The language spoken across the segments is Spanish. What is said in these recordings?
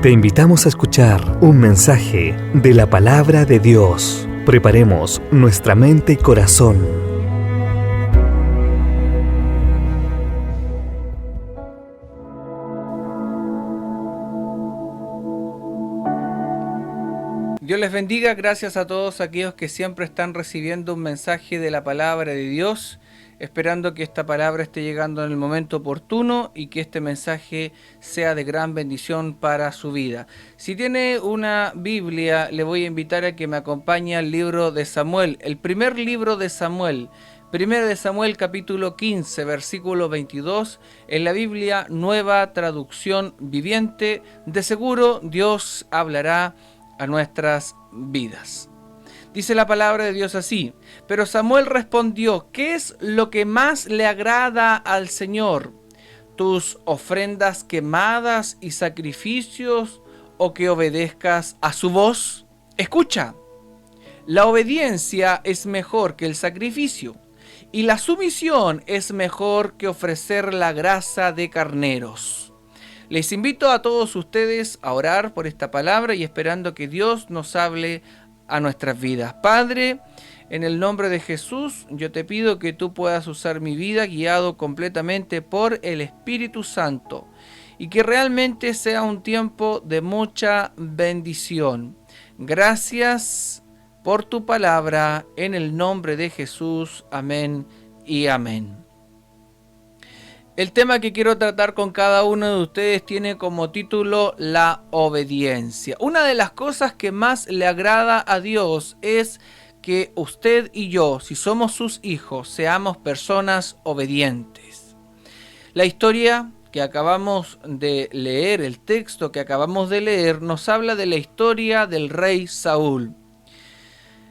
Te invitamos a escuchar un mensaje de la Palabra de Dios. Preparemos nuestra mente y corazón. Dios les bendiga, gracias a todos aquellos que siempre están recibiendo un mensaje de la Palabra de Dios, esperando que esta palabra esté llegando en el momento oportuno y que este mensaje sea de gran bendición para su vida. Si tiene una Biblia, le voy a invitar a que me acompañe al libro de Samuel, el primer libro de Samuel. Primero de Samuel capítulo 15, versículo 22, en la Biblia Nueva Traducción Viviente. De seguro Dios hablará a nuestras vidas. Dice la palabra de Dios así: pero Samuel respondió: ¿qué es lo que más le agrada al Señor? ¿Tus ofrendas quemadas y sacrificios, o que obedezcas a su voz? Escucha, la obediencia es mejor que el sacrificio, y la sumisión es mejor que ofrecer la grasa de carneros. Les invito a todos ustedes a orar por esta palabra y esperando que Dios nos hable a nuestras vidas. Padre, en el nombre de Jesús, yo te pido que tú puedas usar mi vida guiado completamente por el Espíritu Santo y que realmente sea un tiempo de mucha bendición. Gracias por tu palabra, en el nombre de Jesús. Amén y amén. El tema que quiero tratar con cada uno de ustedes tiene como título la obediencia. Una de las cosas que más le agrada a Dios es que usted y yo, si somos sus hijos, seamos personas obedientes. La historia que acabamos de leer, el texto que acabamos de leer, nos habla de la historia del rey Saúl,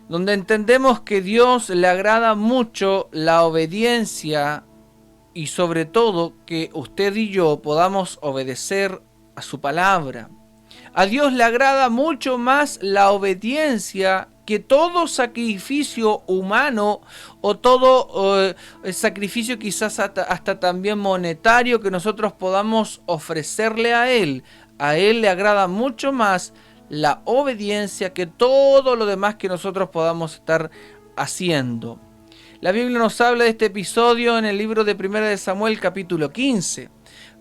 donde entendemos que Dios le agrada mucho la obediencia y sobre todo que usted y yo podamos obedecer a su palabra. A Dios le agrada mucho más la obediencia que todo sacrificio humano o todo sacrificio quizás hasta también monetario que nosotros podamos ofrecerle a Él. A Él le agrada mucho más la obediencia que todo lo demás que nosotros podamos estar haciendo. La Biblia nos habla de este episodio en el libro de Primera de Samuel capítulo 15.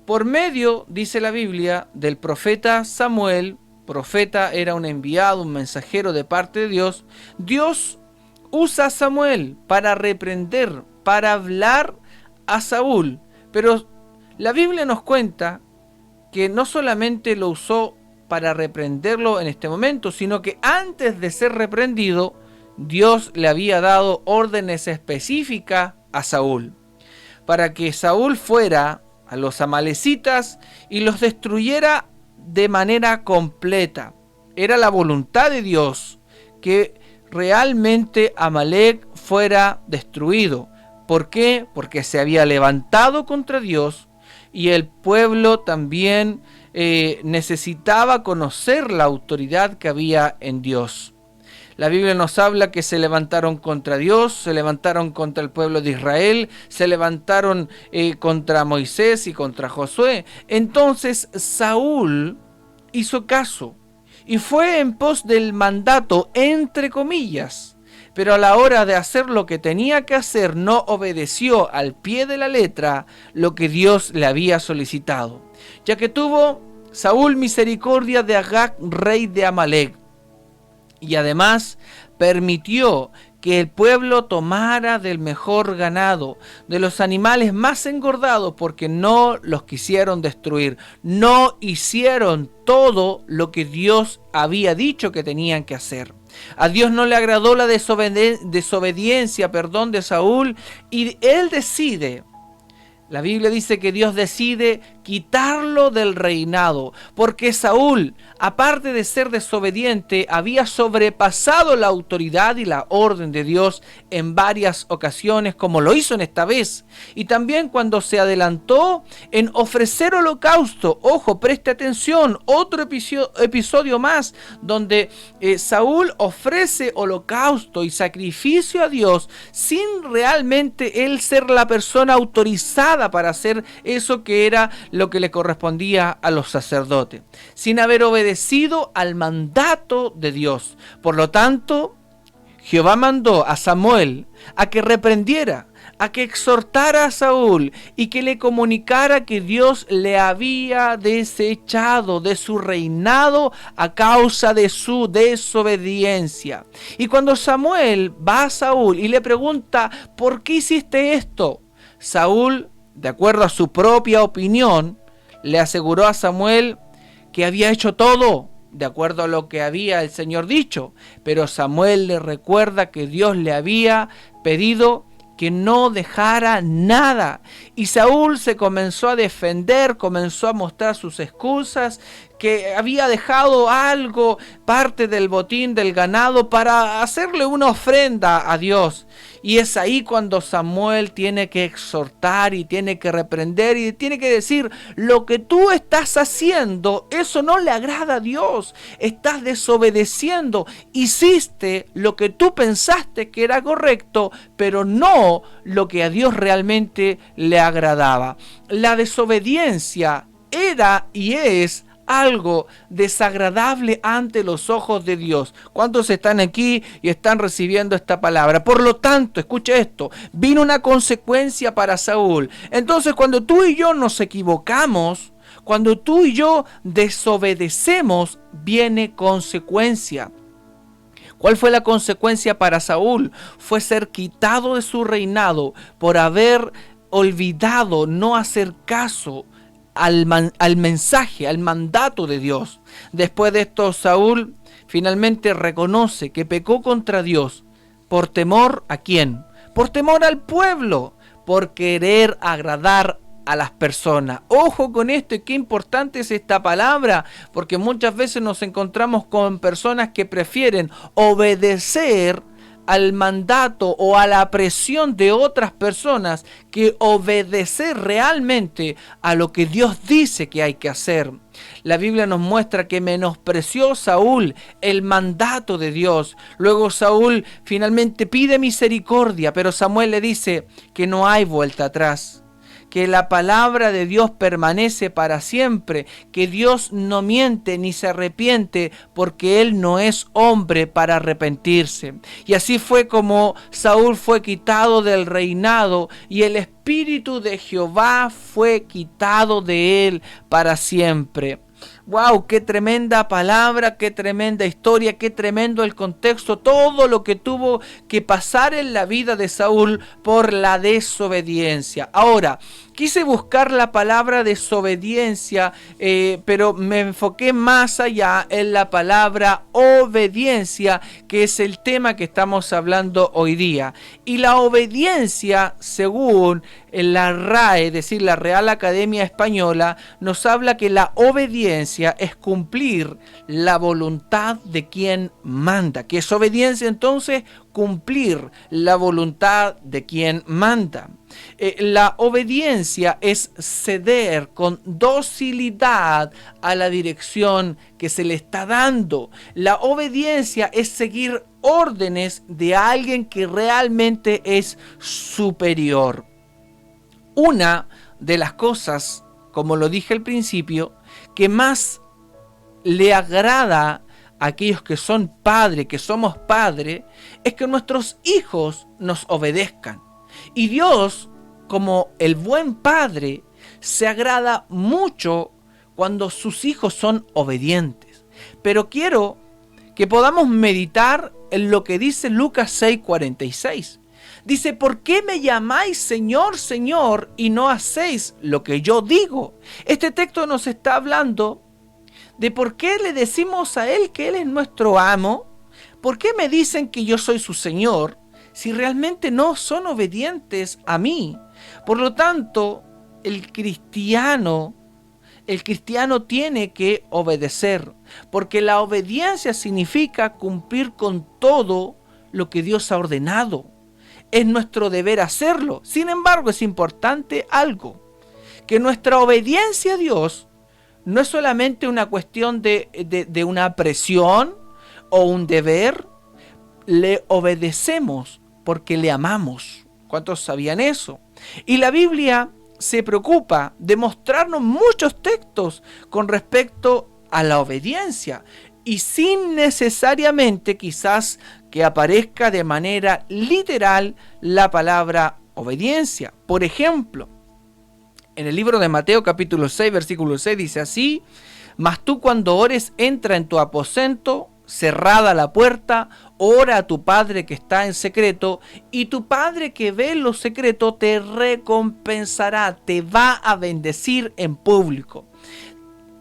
Por medio, dice la Biblia, del profeta Samuel, profeta era un enviado, un mensajero de parte de Dios, Dios usa a Samuel para reprender, para hablar a Saúl. Pero la Biblia nos cuenta que no solamente lo usó para reprenderlo en este momento, sino que antes de ser reprendido, Dios le había dado órdenes específicas a Saúl, para que Saúl fuera a los amalecitas y los destruyera de manera completa. Era la voluntad de Dios que realmente Amalec fuera destruido. ¿Por qué? Porque se había levantado contra Dios y el pueblo también necesitaba conocer la autoridad que había en Dios. La Biblia nos habla que se levantaron contra Dios, se levantaron contra el pueblo de Israel, se levantaron contra Moisés y contra Josué. Entonces Saúl hizo caso y fue en pos del mandato, entre comillas, pero a la hora de hacer lo que tenía que hacer no obedeció al pie de la letra lo que Dios le había solicitado, ya que tuvo Saúl misericordia de Agag, rey de Amalec, y además permitió que el pueblo tomara del mejor ganado, de los animales más engordados, porque no los quisieron destruir, no hicieron todo lo que Dios había dicho que tenían que hacer. A Dios no le agradó la desobediencia de Saúl, y él decide. La Biblia dice que Dios decide quitarlo del reinado, porque Saúl, aparte de ser desobediente, había sobrepasado la autoridad y la orden de Dios en varias ocasiones, como lo hizo en esta vez. Y también cuando se adelantó en ofrecer holocausto. Ojo, preste atención, otro episodio más, donde Saúl ofrece holocausto y sacrificio a Dios sin realmente él ser la persona autorizada capacitada para hacer eso que era lo que le correspondía a los sacerdotes, sin haber obedecido al mandato de Dios. Por lo tanto, Jehová mandó a Samuel a que reprendiera, a que exhortara a Saúl y que le comunicara que Dios le había desechado de su reinado a causa de su desobediencia. Y cuando Samuel va a Saúl y le pregunta, ¿por qué hiciste esto?, Saúl, de acuerdo a su propia opinión, le aseguró a Samuel que había hecho todo de acuerdo a lo que había el Señor dicho, pero Samuel le recuerda que Dios le había pedido que no dejara nada. Y Saúl se comenzó a defender, comenzó a mostrar sus excusas, que había dejado algo, parte del botín del ganado, para hacerle una ofrenda a Dios. Y es ahí cuando Samuel tiene que exhortar y tiene que reprender y tiene que decir, lo que tú estás haciendo, eso no le agrada a Dios. Estás desobedeciendo, hiciste lo que tú pensaste que era correcto, pero no lo que a Dios realmente le agradaba. La desobediencia era y es algo desagradable ante los ojos de Dios. ¿Cuántos están aquí y están recibiendo esta palabra? Por lo tanto, escucha esto, vino una consecuencia para Saúl. Entonces, cuando tú y yo nos equivocamos, cuando tú y yo desobedecemos, viene consecuencia. ¿Cuál fue la consecuencia para Saúl? Fue ser quitado de su reinado por haber olvidado no hacer caso al mensaje, al mandato de Dios. Después de esto, Saúl finalmente reconoce que pecó contra Dios. ¿Por temor a quién? Por temor al pueblo, por querer agradar a las personas. Ojo con esto, y qué importante es esta palabra, porque muchas veces nos encontramos con personas que prefieren obedecer al mandato o a la presión de otras personas que obedecer realmente a lo que Dios dice que hay que hacer. La Biblia nos muestra que menospreció Saúl el mandato de Dios. Luego Saúl finalmente pide misericordia, pero Samuel le dice que no hay vuelta atrás, que la palabra de Dios permanece para siempre, que Dios no miente ni se arrepiente, porque Él no es hombre para arrepentirse. Y así fue como Saúl fue quitado del reinado y el Espíritu de Jehová fue quitado de él para siempre. ¡Wow! ¡Qué tremenda palabra! ¡Qué tremenda historia! ¡Qué tremendo el contexto! Todo lo que tuvo que pasar en la vida de Saúl por la desobediencia. Ahora, quise buscar la palabra desobediencia, pero me enfoqué más allá en la palabra obediencia, que es el tema que estamos hablando hoy día. Y la obediencia, según la RAE, es decir, la Real Academia Española, nos habla que la obediencia es cumplir la voluntad de quien manda. ¿Qué es obediencia entonces? Cumplir la voluntad de quien manda. La obediencia es ceder con docilidad a la dirección que se le está dando. La obediencia es seguir órdenes de alguien que realmente es superior. Una de las cosas, como lo dije al principio, que más le agrada a aquellos que son padres, que somos padres, es que nuestros hijos nos obedezcan. Y Dios, como el buen padre, se agrada mucho cuando sus hijos son obedientes. Pero quiero que podamos meditar en lo que dice Lucas 6:46. Dice, ¿por qué me llamáis Señor, Señor, y no hacéis lo que yo digo? Este texto nos está hablando de por qué le decimos a Él que Él es nuestro amo. ¿Por qué me dicen que yo soy su Señor si realmente no son obedientes a mí? Por lo tanto, el cristiano tiene que obedecer, porque la obediencia significa cumplir con todo lo que Dios ha ordenado. Es nuestro deber hacerlo. Sin embargo, es importante algo, que nuestra obediencia a Dios no es solamente una cuestión de una presión o un deber. Le obedecemos porque le amamos. ¿Cuántos sabían eso? Y la Biblia se preocupa de mostrarnos muchos textos con respecto a la obediencia y sin necesariamente quizás que aparezca de manera literal la palabra obediencia. Por ejemplo, en el libro de Mateo capítulo 6 versículo 6 dice así: mas tú cuando ores entra en tu aposento, cerrada la puerta, ora a tu Padre que está en secreto, y tu Padre que ve en lo secreto te recompensará, te va a bendecir en público.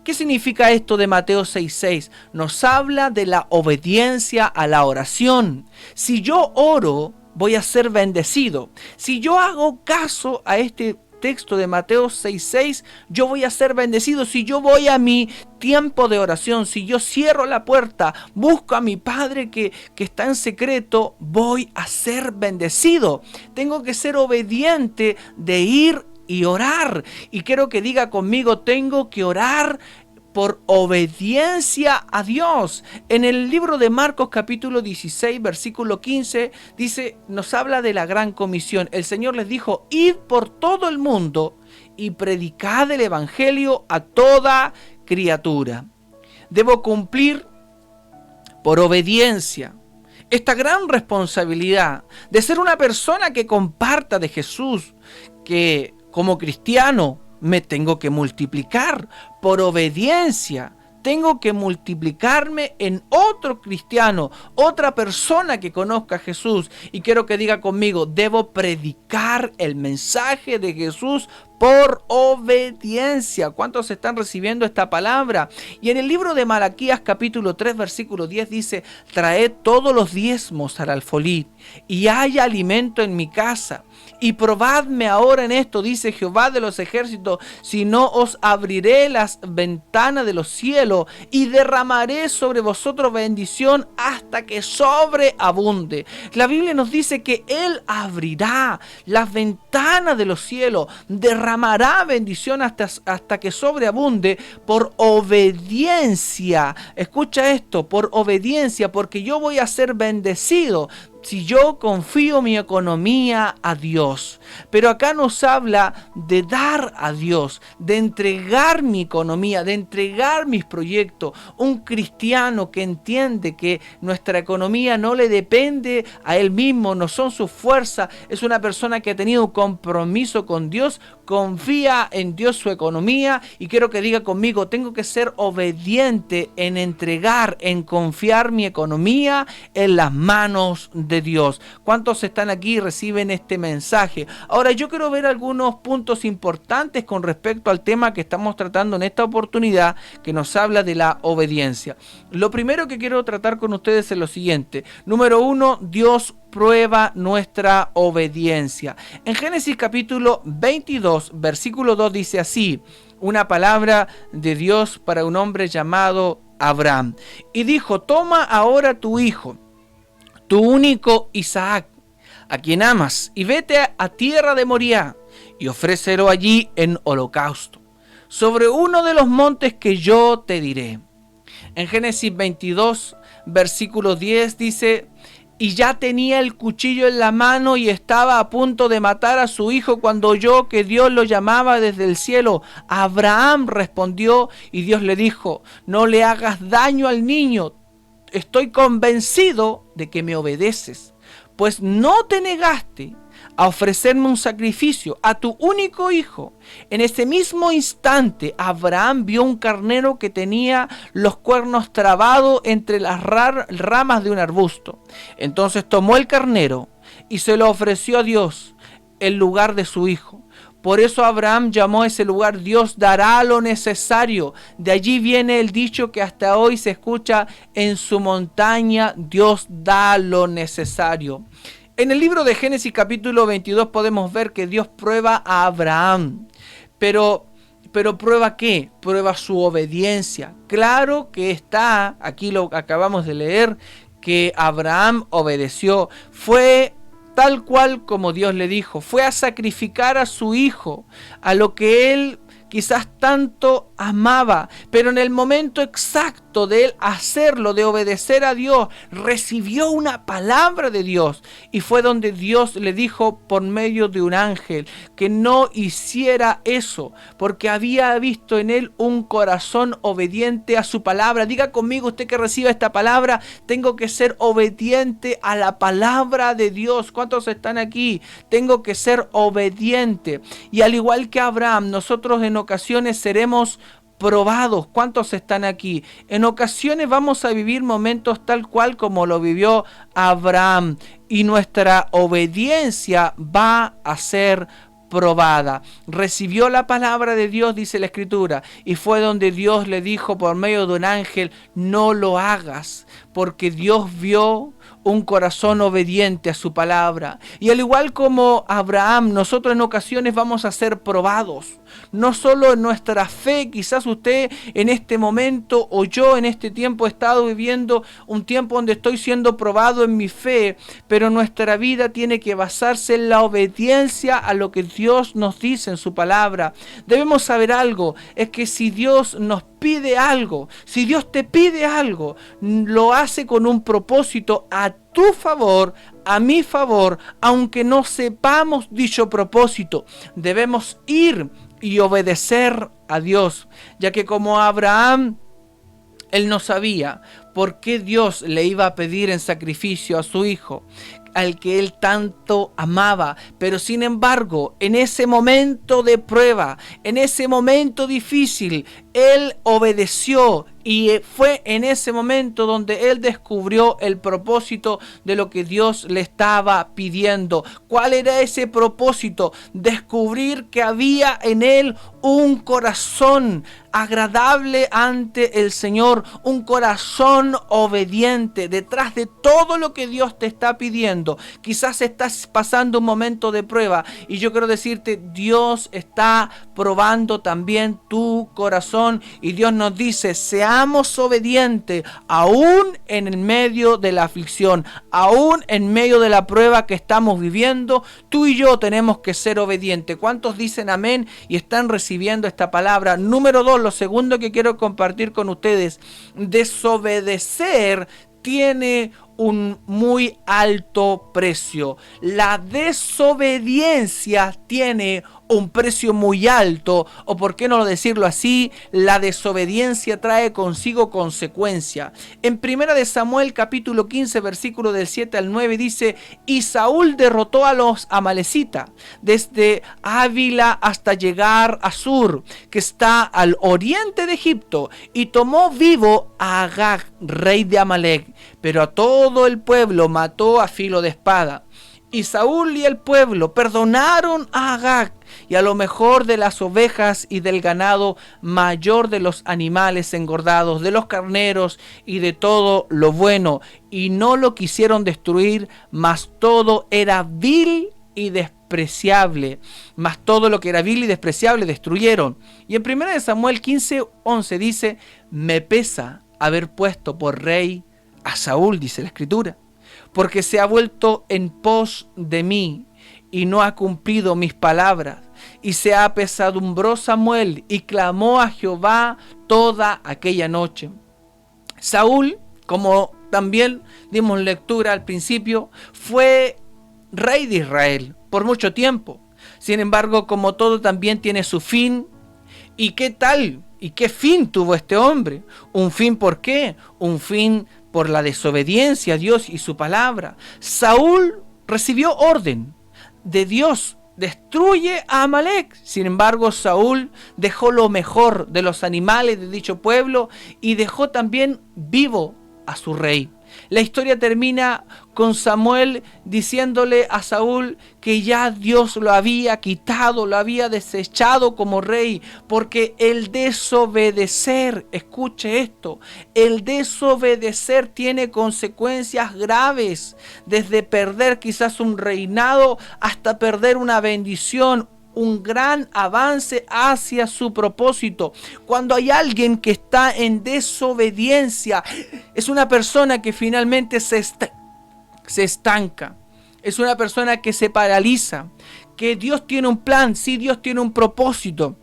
¿Qué significa esto de Mateo 6:6? Nos habla de la obediencia a la oración. Si yo oro, voy a ser bendecido. Si yo hago caso a este texto de Mateo 6:6, yo voy a ser bendecido. Si yo voy a mi tiempo de oración, si yo cierro la puerta, busco a mi Padre que está en secreto, voy a ser bendecido. Tengo que ser obediente de ir y orar. Y quiero que diga conmigo, tengo que orar por obediencia a Dios. En el libro de Marcos capítulo 16 versículo 15 dice, nos habla de la gran comisión. El Señor les dijo: id por todo el mundo y predicad el evangelio a toda criatura. Debo cumplir por obediencia esta gran responsabilidad de ser una persona que comparta de Jesús, que como cristiano me tengo que multiplicar por obediencia. Tengo que multiplicarme en otro cristiano, otra persona que conozca a Jesús. Y quiero que diga conmigo, debo predicar el mensaje de Jesús por obediencia. ¿Cuántos están recibiendo esta palabra? Y en el libro de Malaquías capítulo 3 versículo 10 dice: traed todos los diezmos al alfolí y haya alimento en mi casa. Y probadme ahora en esto, dice Jehová de los ejércitos, si no os abriré las ventanas de los cielos y derramaré sobre vosotros bendición hasta que sobreabunde. La Biblia nos dice que Él abrirá las ventanas de los cielos, derramará bendición hasta que sobreabunde por obediencia. Escucha esto, por obediencia, porque yo voy a ser bendecido si yo confío mi economía a Dios. Pero acá nos habla de dar a Dios, de entregar mi economía, de entregar mis proyectos. Un cristiano que entiende que nuestra economía no le depende a él mismo, no son sus fuerzas, es una persona que ha tenido un compromiso con Dios, confía en Dios su economía. Y quiero que diga conmigo, tengo que ser obediente en entregar, en confiar mi economía en las manos de Dios. ¿Cuántos están aquí y reciben este mensaje? Ahora yo quiero ver algunos puntos importantes con respecto al tema que estamos tratando en esta oportunidad, que nos habla de la obediencia. Lo primero que quiero tratar con ustedes es lo siguiente. Número 1, Dios prueba nuestra obediencia. En Génesis capítulo 22, versículo 2 dice así, una palabra de Dios para un hombre llamado Abraham. Y dijo: toma ahora tu hijo, tu único Isaac, a quien amas, y vete a tierra de Moriah, y ofrécelo allí en holocausto, sobre uno de los montes que yo te diré. En Génesis 22, versículo 10 dice: y ya tenía el cuchillo en la mano y estaba a punto de matar a su hijo cuando oyó que Dios lo llamaba desde el cielo. Abraham respondió y Dios le dijo: no le hagas daño al niño. Estoy convencido de que me obedeces, pues no te negaste a ofrecerme un sacrificio, a tu único hijo. En ese mismo instante, Abraham vio un carnero que tenía los cuernos trabados entre las ramas de un arbusto. Entonces tomó el carnero y se lo ofreció a Dios en lugar de su hijo. Por eso Abraham llamó a ese lugar: Dios dará lo necesario. De allí viene el dicho que hasta hoy se escucha: en su montaña Dios da lo necesario. En el libro de Génesis capítulo 22 podemos ver que Dios prueba a Abraham. Pero ¿prueba qué? Prueba su obediencia. Claro que está, aquí lo acabamos de leer, que Abraham obedeció. Fue tal cual como Dios le dijo. Fue a sacrificar a su hijo, a lo que él quizás tanto amaba, pero en el momento exacto de él hacerlo, de obedecer a Dios, recibió una palabra de Dios, y fue donde Dios le dijo por medio de un ángel que no hiciera eso, porque había visto en él un corazón obediente a su palabra. Diga conmigo, usted que reciba esta palabra: tengo que ser obediente a la palabra de Dios. ¿Cuántos están aquí? Tengo que ser obediente. Y al igual que Abraham, nosotros en ocasiones seremos probados. ¿Cuántos están aquí? En ocasiones vamos a vivir momentos tal cual como lo vivió Abraham, y nuestra obediencia va a ser probada. Recibió la palabra de Dios, dice la Escritura, y fue donde Dios le dijo por medio de un ángel: no lo hagas, porque Dios vio un corazón obediente a su palabra. Y al igual como Abraham, nosotros en ocasiones vamos a ser probados, no solo en nuestra fe. Quizás usted en este momento, o yo en este tiempo, he estado viviendo un tiempo donde estoy siendo probado en mi fe, pero nuestra vida tiene que basarse en la obediencia a lo que Dios nos dice en su palabra. Debemos saber algo: es que si Dios nos pide algo, si Dios te pide algo, lo hace con un propósito a tu favor, a mi favor, aunque no sepamos dicho propósito. Debemos ir y obedecer a Dios, ya que como Abraham, él no sabía por qué Dios le iba a pedir en sacrificio a su hijo, al que él tanto amaba, pero sin embargo, en ese momento de prueba, en ese momento difícil, él obedeció, y fue en ese momento donde él descubrió el propósito de lo que Dios le estaba pidiendo. ¿Cuál era ese propósito? Descubrir que había en él un corazón agradable ante el Señor, un corazón obediente. Detrás de todo lo que Dios te está pidiendo, quizás estás pasando un momento de prueba, y yo quiero decirte: Dios está probando también tu corazón, y Dios nos dice: seamos obedientes aún en el medio de la aflicción, aún en medio de la prueba que estamos viviendo. Tú y yo tenemos que ser obedientes. ¿Cuántos dicen amén y están recibiendo esta palabra? Número 2, lo segundo que quiero compartir con ustedes: desobedecer tiene un muy alto precio. La desobediencia tiene un precio muy alto, o por qué no decirlo así, la desobediencia trae consigo consecuencia. En 1 Samuel capítulo 15 versículo del 7 al 9 dice: y Saúl derrotó a los amalecitas desde Ávila hasta llegar a Sur, que está al oriente de Egipto, y tomó vivo a Agag, rey de Amalec, pero a todo el pueblo mató a filo de espada. Y Saúl y el pueblo perdonaron a Agag, y a lo mejor de las ovejas y del ganado mayor de los animales engordados, de los carneros y de todo lo bueno, y no lo quisieron destruir, mas todo era vil y despreciable. Mas todo lo que era vil y despreciable destruyeron. Y en 1 Samuel 15:11 dice: me pesa haber puesto por rey a Saúl, dice la Escritura, porque se ha vuelto en pos de mí y no ha cumplido mis palabras. Y se ha apesadumbró Samuel y clamó a Jehová toda aquella noche. Saúl, como también dimos lectura al principio, fue rey de Israel por mucho tiempo. Sin embargo, como todo también tiene su fin. ¿Y qué tal? ¿Y qué fin tuvo este hombre? ¿Un fin por qué? Un fin por la desobediencia a Dios y su palabra. Saúl recibió orden de Dios: destruye a Amalec. Sin embargo, Saúl dejó lo mejor de los animales de dicho pueblo y dejó también vivo a su rey. La historia termina con Samuel diciéndole a Saúl que ya Dios lo había quitado, lo había desechado como rey, porque el desobedecer, escuche esto, el desobedecer tiene consecuencias graves, desde perder quizás un reinado hasta perder una bendición, un gran avance hacia su propósito. Cuando hay alguien que está en desobediencia, es una persona que finalmente se estanca, es una persona que se paraliza. Que Dios tiene un plan, sí, Dios tiene un propósito,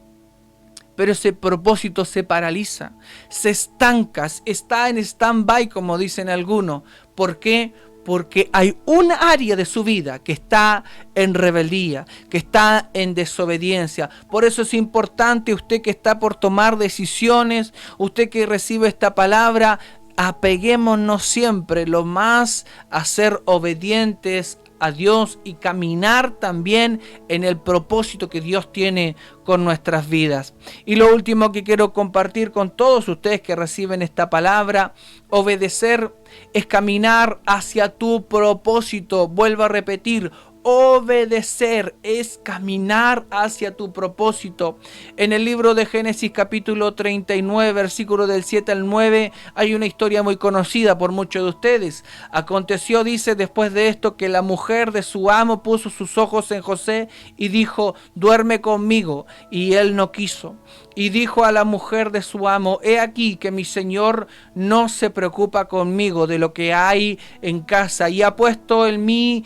pero ese propósito se paraliza, se estanca, está en stand-by, como dicen algunos. ¿Por qué? Porque hay un área de su vida que está en rebeldía, que está en desobediencia. Por eso es importante, usted que está por tomar decisiones, usted que recibe esta palabra, apeguémonos siempre lo más a ser obedientes a Dios y caminar también en el propósito que Dios tiene con nuestras vidas. Y lo último que quiero compartir con todos ustedes que reciben esta palabra: obedecer es caminar hacia tu propósito. Vuelvo a repetir, obedecer es caminar hacia tu propósito. En el libro de Génesis capítulo 39, versículo del 7 al 9, hay una historia muy conocida por muchos de ustedes. Aconteció, dice, después de esto, que la mujer de su amo puso sus ojos en José y dijo: duerme conmigo. Y él no quiso. Y dijo a la mujer de su amo: he aquí que mi señor no se preocupa conmigo de lo que hay en casa, y ha puesto en mi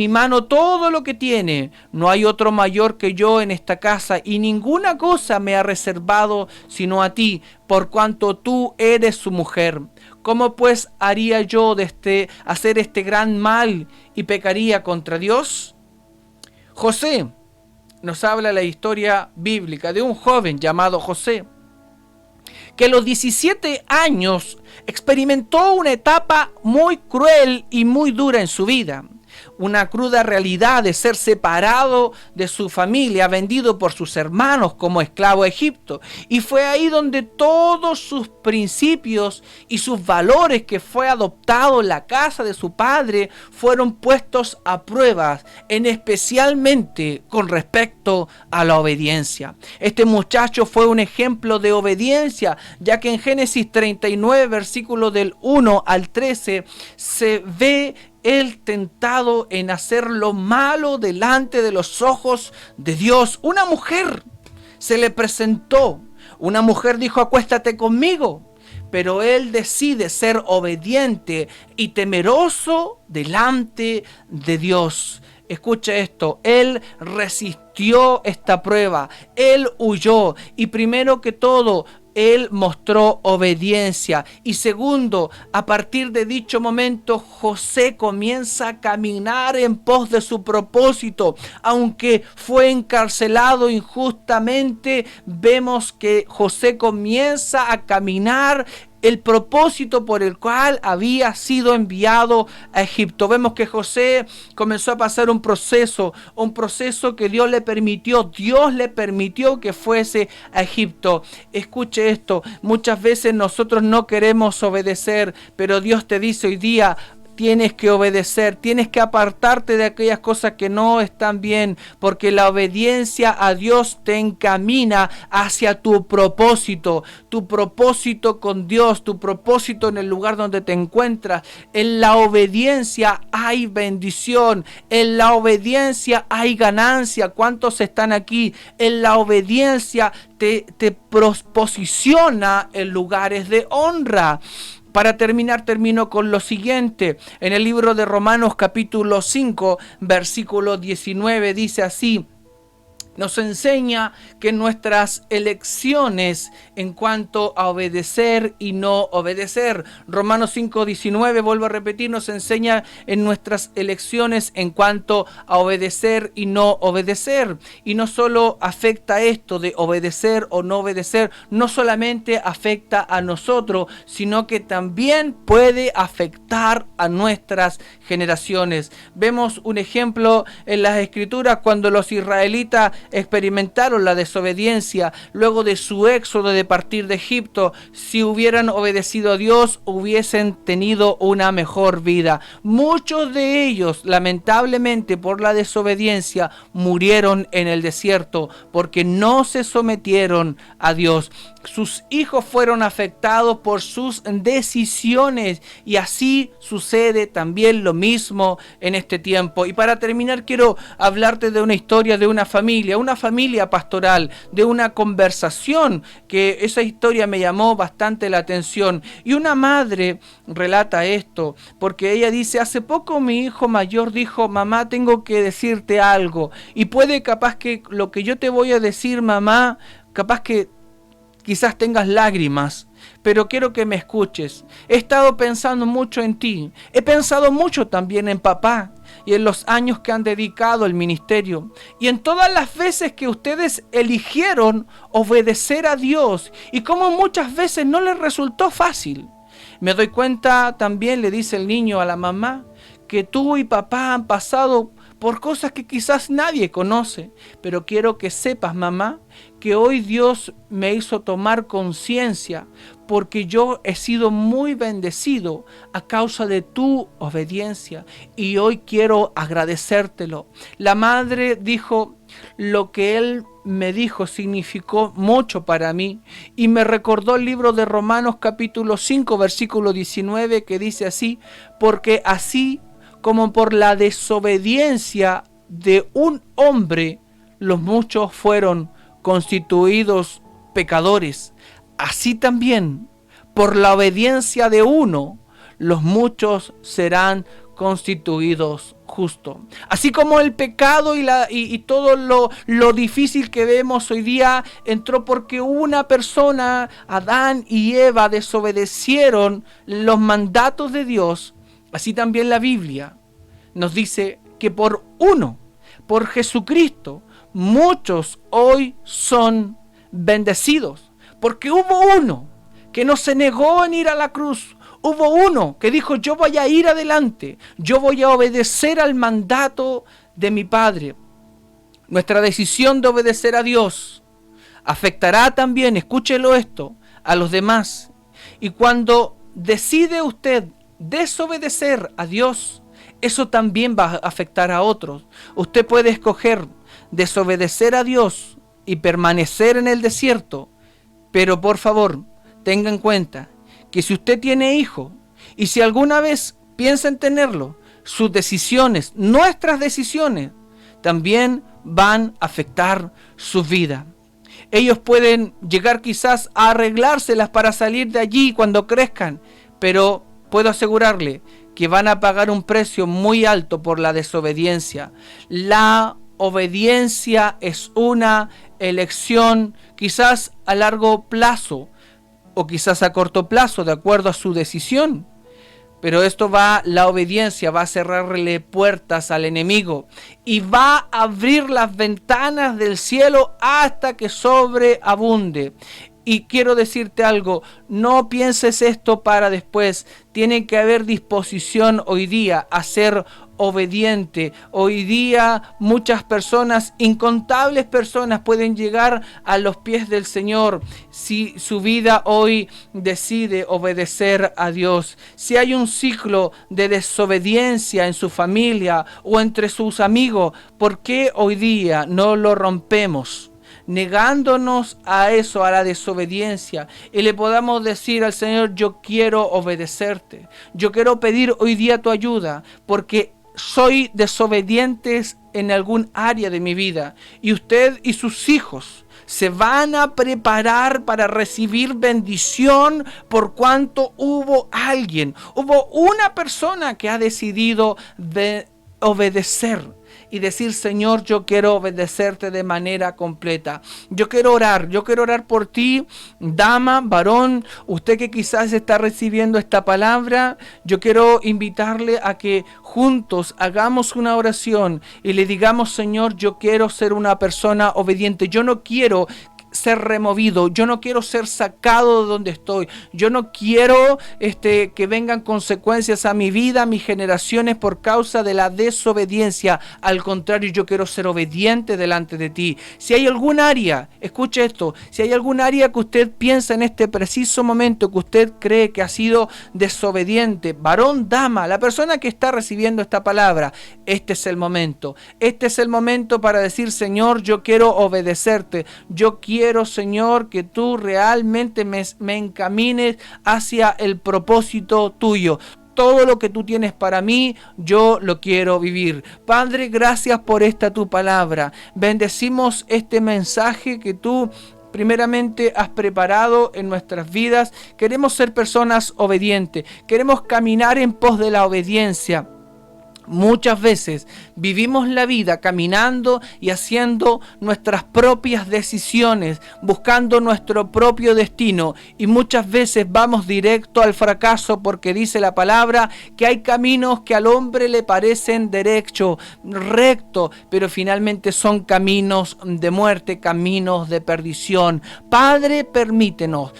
mano todo lo que tiene. No hay otro mayor que yo en esta casa, y ninguna cosa me ha reservado sino a ti, por cuanto tú eres su mujer. ¿Cómo pues haría yo hacer este gran mal y pecaría contra Dios? José nos habla la historia bíblica de un joven llamado José, que a los 17 años experimentó una etapa muy cruel y muy dura en su vida. Una cruda realidad de ser separado de su familia, vendido por sus hermanos como esclavo a Egipto. Y fue ahí donde todos sus principios y sus valores que fue adoptado en la casa de su padre fueron puestos a prueba, especialmente con respecto a la obediencia. Este muchacho fue un ejemplo de obediencia, ya que en Génesis 39, versículos del 1 al 13, se ve él tentado en hacer lo malo delante de los ojos de Dios. Una mujer se le presentó. Una mujer dijo: acuéstate conmigo. Pero él decide ser obediente y temeroso delante de Dios. Escucha esto, él resistió esta prueba, él huyó, y primero que todo, él mostró obediencia. Y segundo, a partir de dicho momento, José comienza a caminar en pos de su propósito. Aunque fue encarcelado injustamente, vemos que José comienza a caminar el propósito por el cual había sido enviado a Egipto. Vemos que José comenzó a pasar un proceso que Dios le permitió que fuese a Egipto. Escuche esto, muchas veces nosotros no queremos obedecer, pero Dios te dice hoy día: tienes que obedecer, tienes que apartarte de aquellas cosas que no están bien, porque la obediencia a Dios te encamina hacia tu propósito con Dios, tu propósito en el lugar donde te encuentras. En la obediencia hay bendición, en la obediencia hay ganancia. ¿Cuántos están aquí? En la obediencia te posiciona en lugares de honra. Para terminar, termino con lo siguiente. En el libro de Romanos capítulo 5, versículo 19, dice así: nos enseña que nuestras elecciones en cuanto a obedecer y no obedecer. Romanos 5:19, vuelvo a repetir, nos enseña en nuestras elecciones en cuanto a obedecer y no obedecer. Y no solo afecta esto de obedecer o no obedecer, no solamente afecta a nosotros, sino que también puede afectar a nuestras generaciones. Vemos un ejemplo en las Escrituras cuando los israelitas experimentaron la desobediencia luego de su éxodo de partir de Egipto. Si hubieran obedecido a Dios, hubiesen tenido una mejor vida. Muchos de ellos, lamentablemente por la desobediencia, murieron en el desierto porque no se sometieron a Dios. Sus hijos fueron afectados por sus decisiones, y así sucede también lo mismo en este tiempo. Y para terminar, quiero hablarte de una historia de una familia pastoral, de una conversación que esa historia me llamó bastante la atención. Y una madre relata esto porque ella dice: hace poco mi hijo mayor dijo: mamá, tengo que decirte algo, y puede capaz que lo que yo te voy a decir, mamá, capaz que quizás tengas lágrimas, pero quiero que me escuches. He estado pensando mucho en ti. He pensado mucho también en papá y en los años que han dedicado al ministerio y en todas las veces que ustedes eligieron obedecer a Dios y cómo muchas veces no les resultó fácil. Me doy cuenta también, le dice el niño a la mamá, que tú y papá han pasado por cosas que quizás nadie conoce, pero quiero que sepas, mamá, que hoy Dios me hizo tomar conciencia porque yo he sido muy bendecido a causa de tu obediencia y hoy quiero agradecértelo. La madre dijo, lo que él me dijo significó mucho para mí y me recordó el libro de Romanos capítulo 5 versículo 19 que dice así, porque así como por la desobediencia de un hombre, los muchos fueron constituidos pecadores. Así también, por la obediencia de uno, los muchos serán constituidos justos. Así como el pecado y todo lo difícil que vemos hoy día entró porque una persona, Adán y Eva, desobedecieron los mandatos de Dios. Así también la Biblia nos dice que por uno, por Jesucristo, muchos hoy son bendecidos. Porque hubo uno que no se negó en ir a la cruz. Hubo uno que dijo, yo voy a ir adelante. Yo voy a obedecer al mandato de mi Padre. Nuestra decisión de obedecer a Dios afectará también, escúchelo esto, a los demás. Y cuando decide usted desobedecer a Dios, eso también va a afectar a otros. Usted puede escoger desobedecer a Dios y permanecer en el desierto, pero por favor, tenga en cuenta que si usted tiene hijo y si alguna vez piensa en tenerlo, sus decisiones, nuestras decisiones, también van a afectar su vida. Ellos pueden llegar quizás a arreglárselas para salir de allí cuando crezcan, pero puedo asegurarle que van a pagar un precio muy alto por la desobediencia. La obediencia es una elección quizás a largo plazo o quizás a corto plazo, de acuerdo a su decisión. Pero la obediencia va a cerrarle puertas al enemigo y va a abrir las ventanas del cielo hasta que sobreabunde. Y quiero decirte algo, no pienses esto para después. Tiene que haber disposición hoy día a ser obediente. Hoy día muchas personas, incontables personas pueden llegar a los pies del Señor si su vida hoy decide obedecer a Dios. Si hay un ciclo de desobediencia en su familia o entre sus amigos, ¿por qué hoy día no lo rompemos? Negándonos a eso, a la desobediencia, y le podamos decir al Señor, yo quiero obedecerte, yo quiero pedir hoy día tu ayuda, porque soy desobediente en algún área de mi vida, y usted y sus hijos se van a preparar para recibir bendición por cuanto hubo una persona que ha decidido obedecer. Y decir, Señor, yo quiero obedecerte de manera completa. Yo quiero orar por ti, dama, varón, usted que quizás está recibiendo esta palabra. Yo quiero invitarle a que juntos hagamos una oración y le digamos, Señor, yo quiero ser una persona obediente. Yo no quiero ser removido, yo no quiero ser sacado de donde estoy, yo no quiero que vengan consecuencias a mi vida, a mis generaciones por causa de la desobediencia. Al contrario, yo quiero ser obediente delante de ti. Si hay algún área, escuche esto, si hay algún área que usted piensa en este preciso momento que usted cree que ha sido desobediente, varón, dama, la persona que está recibiendo esta palabra, este es el momento para decir, Señor, yo quiero obedecerte, yo quiero, Señor, que tú realmente me encamines hacia el propósito tuyo. Todo lo que tú tienes para mí, yo lo quiero vivir. Padre, gracias por esta tu palabra. Bendecimos este mensaje que tú primeramente has preparado en nuestras vidas. Queremos ser personas obedientes. Queremos caminar en pos de la obediencia. Muchas veces vivimos la vida caminando y haciendo nuestras propias decisiones, buscando nuestro propio destino, y muchas veces vamos directo al fracaso, porque dice la palabra que hay caminos que al hombre le parecen derecho, recto, pero finalmente son caminos de muerte, caminos de perdición. Padre, permítenos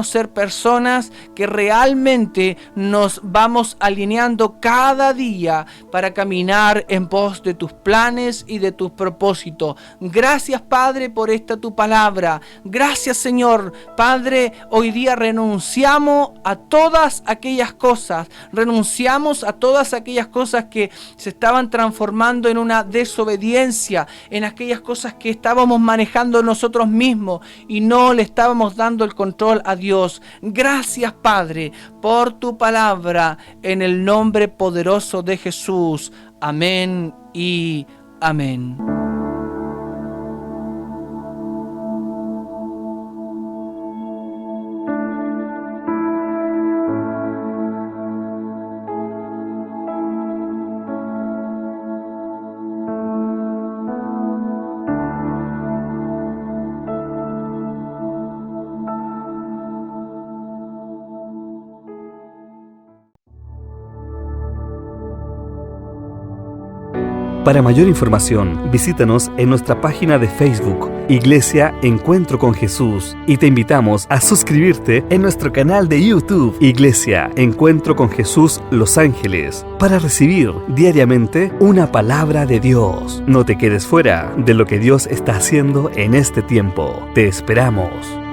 ser personas que realmente nos vamos alineando cada día para caminar en pos de tus planes y de tus propósitos. Gracias, Padre, por esta tu palabra. Gracias, Señor. Padre, hoy día renunciamos a todas aquellas cosas, que se estaban transformando en una desobediencia, en aquellas cosas que estábamos manejando nosotros mismos y no le estábamos dando el control a Dios. Gracias, Padre, por tu palabra, en el nombre poderoso de Jesús. Amén y amén. Para mayor información, visítanos en nuestra página de Facebook, Iglesia Encuentro con Jesús, y te invitamos a suscribirte en nuestro canal de YouTube, Iglesia Encuentro con Jesús Los Ángeles, para recibir diariamente una palabra de Dios. No te quedes fuera de lo que Dios está haciendo en este tiempo. Te esperamos.